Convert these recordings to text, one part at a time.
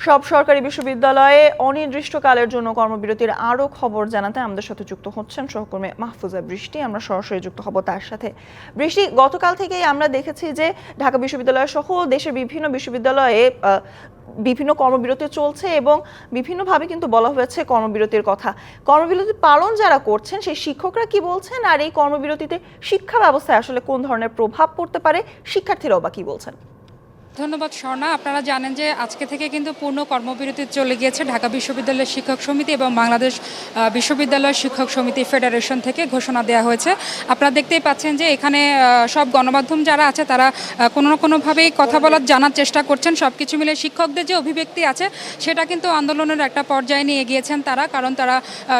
সব সরকারি বিশ্ববিদ্যালয়ে অনির্দিষ্টকালের জন্য কর্মবিরতির আরও খবর জানাতে আমাদের সাথে যুক্ত হচ্ছেন সহকর্মী মাহফুজা বৃষ্টি। আমরা সরাসরি যুক্ত হব তার সাথে। বৃষ্টি, গতকাল থেকেই আমরা দেখেছি যে ঢাকা বিশ্ববিদ্যালয় সহ দেশের বিভিন্ন বিশ্ববিদ্যালয়ে বিভিন্ন কর্মবিরতি চলছে এবং বিভিন্নভাবে কিন্তু বলা হয়েছে কর্মবিরতির কথা। কর্মবিরতি পালন যারা করছেন সেই শিক্ষকরা কি বলছেন, আর এই কর্মবিরতিতে শিক্ষা ব্যবস্থায় আসলে কোন ধরনের প্রভাব পড়তে পারে, শিক্ষার্থীরাও বা কি বলছেন? ধন্যবাদ স্বর্ণা। আপনারা জানেন যে আজকে থেকে কিন্তু পূর্ণ কর্মবিরতি চলে গিয়েছে ঢাকা বিশ্ববিদ্যালয়ের শিক্ষক সমিতি এবং বাংলাদেশ বিশ্ববিদ্যালয় শিক্ষক সমিতি ফেডারেশন থেকে ঘোষণা দেওয়া হয়েছে। আপনারা দেখতেই পাচ্ছেন যে এখানে সব গণমাধ্যম যারা আছে তারা কোনো না কোনোভাবেই কথা বলার জানার চেষ্টা করছেন। সব কিছু মিলে শিক্ষকদের যে অভিব্যক্তি আছে সেটা কিন্তু আন্দোলনের একটা পর্যায়ে নিয়ে গিয়েছেন তারা, কারণ তারা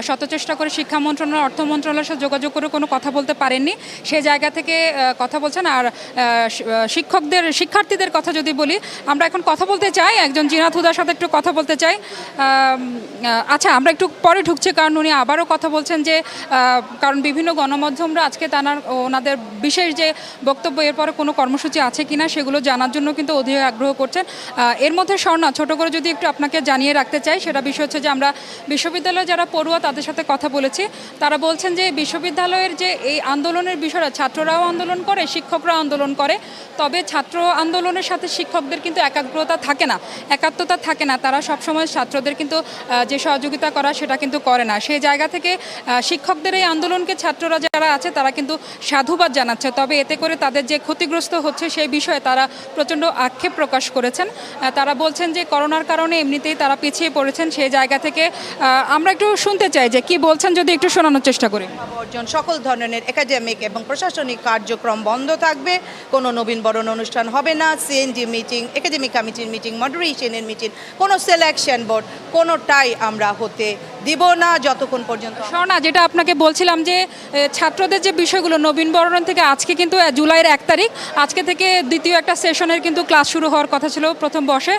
শত চেষ্টা করে শিক্ষা মন্ত্রণালয়, অর্থ মন্ত্রণালয়ের সাথে যোগাযোগ করে কোনো কথা বলতে পারেননি, সেই জায়গা থেকে কথা বলছেন। আর শিক্ষার্থীদের কথা যদি বলি, আমরা এখন কথা বলতে চাই একজন জিনাত হুদার সাথে, একটু কথা বলতে চাই। আচ্ছা, আমরা একটু পরে ঢুকছি কারণ উনি আবারও কথা বলছেন যে কারণ বিভিন্ন গণমাধ্যমরা আজকে ওনাদের বিশেষ যে বক্তব্য এরপরে কোনো কর্মসূচি আছে কিনা সেগুলো জানার জন্য কিন্তু অধীর আগ্রহ করছেন। এর মধ্যে স্বর্ণা, ছোট করে যদি একটু আপনাকে জানিয়ে রাখতে চাই, সেটা বিষয় হচ্ছে যে আমরা বিশ্ববিদ্যালয়ে যারা পড়ুয়া তাদের সাথে কথা বলেছি। তারা বলছেন যে বিশ্ববিদ্যালয়ের যে এই আন্দোলনের বিষয়টা, ছাত্ররাও আন্দোলন করে, শিক্ষকরাও আন্দোলন করে, তবে ছাত্র আন্দোলনের সাথে শিক্ষকদের কিন্তু একাত্মতা থাকে না। তারা সবসময় ছাত্রদের কিন্তু যে সহযোগিতা করা সেটা কিন্তু করে না। সেই জায়গা থেকে শিক্ষকদের এই আন্দোলনকে ছাত্ররা যারা আছে তারা কিন্তু সাধুবাদ জানাচ্ছে। তবে এতে করে তাদের যে ক্ষতিগ্রস্ত হচ্ছে সেই বিষয়ে তারা প্রচণ্ড আক্ষেপ প্রকাশ করেছেন। তারা বলছেন যে করোনার কারণে এমনিতেই তারা পিছিয়ে পড়েছেন। সেই জায়গা থেকে আমরা একটু শুনতে চাই যে কি বলছেন, যদি একটু শোনানোর চেষ্টা করি। সকল ধরনের একাডেমিক এবং প্রশাসনিক কার্যক্রম বন্ধ থাকবে, কোনো নবীনবরণ অনুষ্ঠান হবে না, সিএনজি মিটিং, একাডেমিক কমিটির মিটিং, মডারেশনের মিটিং, কোনো সিলেকশন বোর্ড, কোনোটাই আমরা হতে দিব না যতক্ষণ পর্যন্ত। স্বর্ণা, যেটা আপনাকে বলছিলাম যে ছাত্রদের যে বিষয়গুলো, নবীনবরণ থেকে আজকে কিন্তু জুলাইয়ের 1 তারিখ, আজকে থেকে দ্বিতীয় একটা সেশনের কিন্তু ক্লাস শুরু হওয়ার কথা ছিল প্রথম বর্ষে,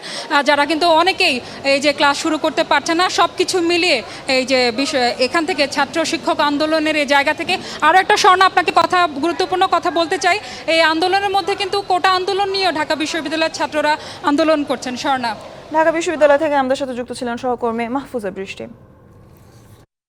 যারা কিন্তু অনেকেই এই যে ক্লাস শুরু করতে পারছে না। সব কিছু মিলিয়ে এই যে বিষয় এখান থেকে ছাত্র শিক্ষক আন্দোলনের এই জায়গা থেকে আরও একটা স্বর্ণা আপনাকে গুরুত্বপূর্ণ কথা বলতে চাই। এই আন্দোলনের মধ্যে কিন্তু কোটা আন্দোলন নিয়েও ঢাকা বিশ্ববিদ্যালয়ের ছাত্ররা আন্দোলন করছেন। স্বর্ণা, ঢাকা বিশ্ববিদ্যালয় থেকে আমাদের সাথে যুক্ত ছিলেন সহকর্মী মাহফুজা বৃষ্টি।